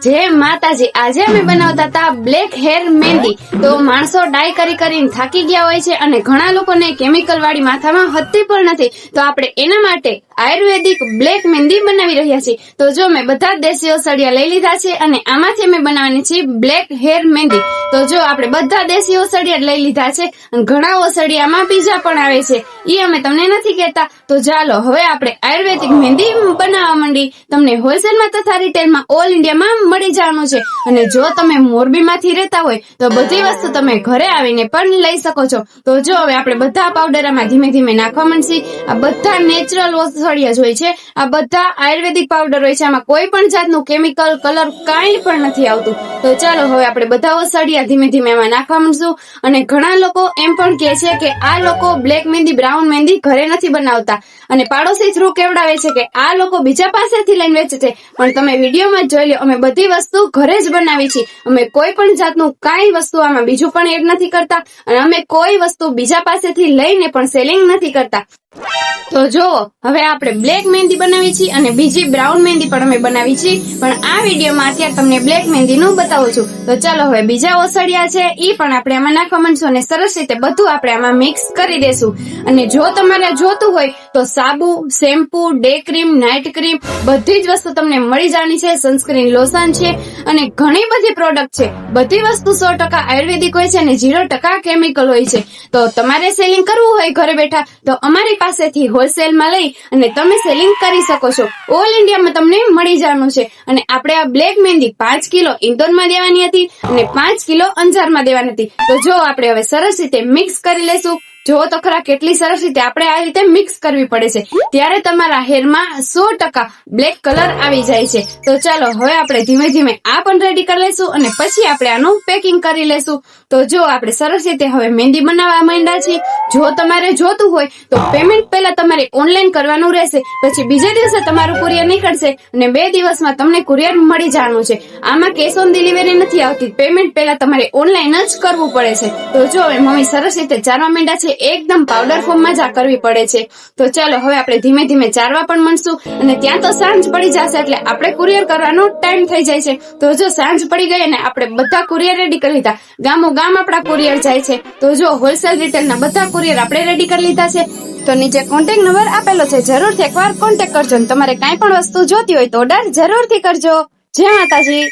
જય માતાજી। આજે અમે બનાવતા હતા બ્લેક હેર મહેંદી। તો માણસો ડાય કરીને થાકી ગયા હોય છે અને ઘણા લોકોને કેમિકલ વાળી માથામાં હતી પણ નથી, તો આપણે એના માટે આયુર્વેદિક બ્લેક મહેંદી બનાવી રહ્યા છીએ। તો જો મેં બધા દેશી ઓસડિયા લઈ લીધા છે અને આમાંથી અમે બનાવવાની છે બ્લેક હેર મહેંદી। તો જો આપણે બધા દેશી ઓસડિયા લઈ લીધા છે અને ઘણા ઓસડિયામાં બીજા પણ આવે છે, એ અમે તમને નથી કહેતા। તો ચાલો હવે આપણે આયુર્વેદિક મહેંદી બનાવવા માંડી। તમને હોલસેલમાં તથા રિટેલમાં ઓલ ઇન્ડિયામાં મળી જવાનું છે અને જો તમે મોરબીમાંથી રહેતા હોય તો બધી વસ્તુ તમે ઘરે આવીને પણ લઈ શકો છો। તો જો હવે આપણે બધા પાવડર આમાં ધીમે ધીમે નાખવા માંડશી। આ બધા નેચરલ ઓસડિયા જ હોય છે, આ બધા આયુર્વેદિક પાવડર હોય છે, આમાં કોઈ પણ જાતનું કેમિકલ કલર કાંઈ પણ નથી આવતું। તો ચાલો હવે આપણે બધા ઓસડિયા ધીમે ધીમે એમાં નાખવા માંડશું। અને ઘણા લોકો એમ પણ કહે છે કે આ લોકો બ્લેક મહેંદી બ્રાઉન મહેંદી ઘરે નથી બનાવતા અને પાડોશી થ્રુ કેવડાવે છે કે આ લોકો બીજા પાસેથી લઈને વેચે છે, પણ તમે વિડીયોમાં જોઈ લો, અમે બધી વસ્તુ ઘરે જ બનાવી છે। અમે કોઈ પણ જાતનું કાંઈ વસ્તુ આમાં બીજું પણ એડ નથી કરતા અને અમે કોઈ વસ્તુ બીજા પાસેથી લઈને પણ સેલિંગ નથી કરતા। તો જો હવે આપણે બ્લેક મહેંદી બનાવી છીએ અને બીજી બ્રાઉન મહેંદી પણ અમે બનાવી છીએ, પણ આ વિડીયોમાં અત્યારે તમને બ્લેક મહેંદીનું બતાવું છું। તો ચાલો હવે બીજા ઓસડિયા છે એ પણ આપણે આમાં નાખવા માંડશું અને સરસ રીતે બધું આપણે આમાં મિક્સ કરી દેશું। અને જો તમારે જોતું હોય તો સાબુ, shampoo, day cream, night cream બધી જ વસ્તુ તમને મળી જવાની છે। સનસ્ક્રીન લોશન છે અને ઘણી બધી પ્રોડક્ટ છે। બધી વસ્તુ 100% આયુર્વેદિક હોય છે અને 0% કેમિકલ હોય છે। તો તમારે સેલિંગ કરવું હોય ઘરે બેઠા તો અમારી પાસેથી હોલસેલમાં લઈ અને તમે સેલિંગ કરી શકો છો। ઓલ ઇન્ડિયામાં તમને મળી જવાનું છે। અને આપણે આ બ્લેક મહેંદી 5 કિલો ઇન્દોરમાં દેવાની હતી અને 5 કિલો અંજારમાં દેવાની હતી। તો જો આપણે હવે સરસ રીતે મિક્સ કરી લેશું। જો તો ખરા કેટલી સરસ રીતે આપણે આ રીતે મિક્સ કરવી પડે છે, ત્યારે તમારા હેરમાં 100% બ્લેક કલર આવી જાય છે। તો ચાલો હવે આપણે ધીમે ધીમે આ પણ રેડી કરી લેશું અને પછી આપણે આનું પેકિંગ કરી લેશું। તો જો આપણે સરસ રીતે હવે મહેંદી બનાવવા માંડ્યા છીએ। જો તમારે જોતું હોય તો પેમેન્ટ પહેલા તમારે ઓનલાઈન કરવાનું રહેશે, પછી બીજા દિવસે તમારું કુરિયર નીકળશે અને 2 દિવસમાં તમને કુરિયર મળી જવાનું છે। આમાં કેશ ઓન ડિલિવરી નથી આવતી, પેમેન્ટ પહેલા તમારે ઓનલાઈન જ કરવું પડે છે। તો જો હવે મમ્મી સરસ રીતે ચારવા માંડ્યા છે, એકદમ પાવડર ફોર્મમાં જ આ કરવી પડે છે। તો ચાલો હવે આપણે ધીમે ધીમે ચારવા પણ માંડશું અને ત્યાં તો સાંજ પડી જશે એટલે આપણે કુરિયર કરવાનો ટાઈમ થઈ જાય છે। તો જો સાંજ પડી ગઈ અને આપણે બધા કુરિયર રેડી કરી લીધા, ગામો ગામ આપણા કુરિયર જાય છે। તો જો હોલસેલ રિટેલના બધા કુરિયર આપણે રેડી કરી લીધા છે। તો નીચે કોન્ટેક્ટ નંબર આપેલો છે, જરૂરથી એકવાર કોન્ટેક્ટ કરજો। તમારે કાંઈ પણ વસ્તુ જોતી હોય તો ઓર્ડર જરૂરથી કરજો। જય માતાજી।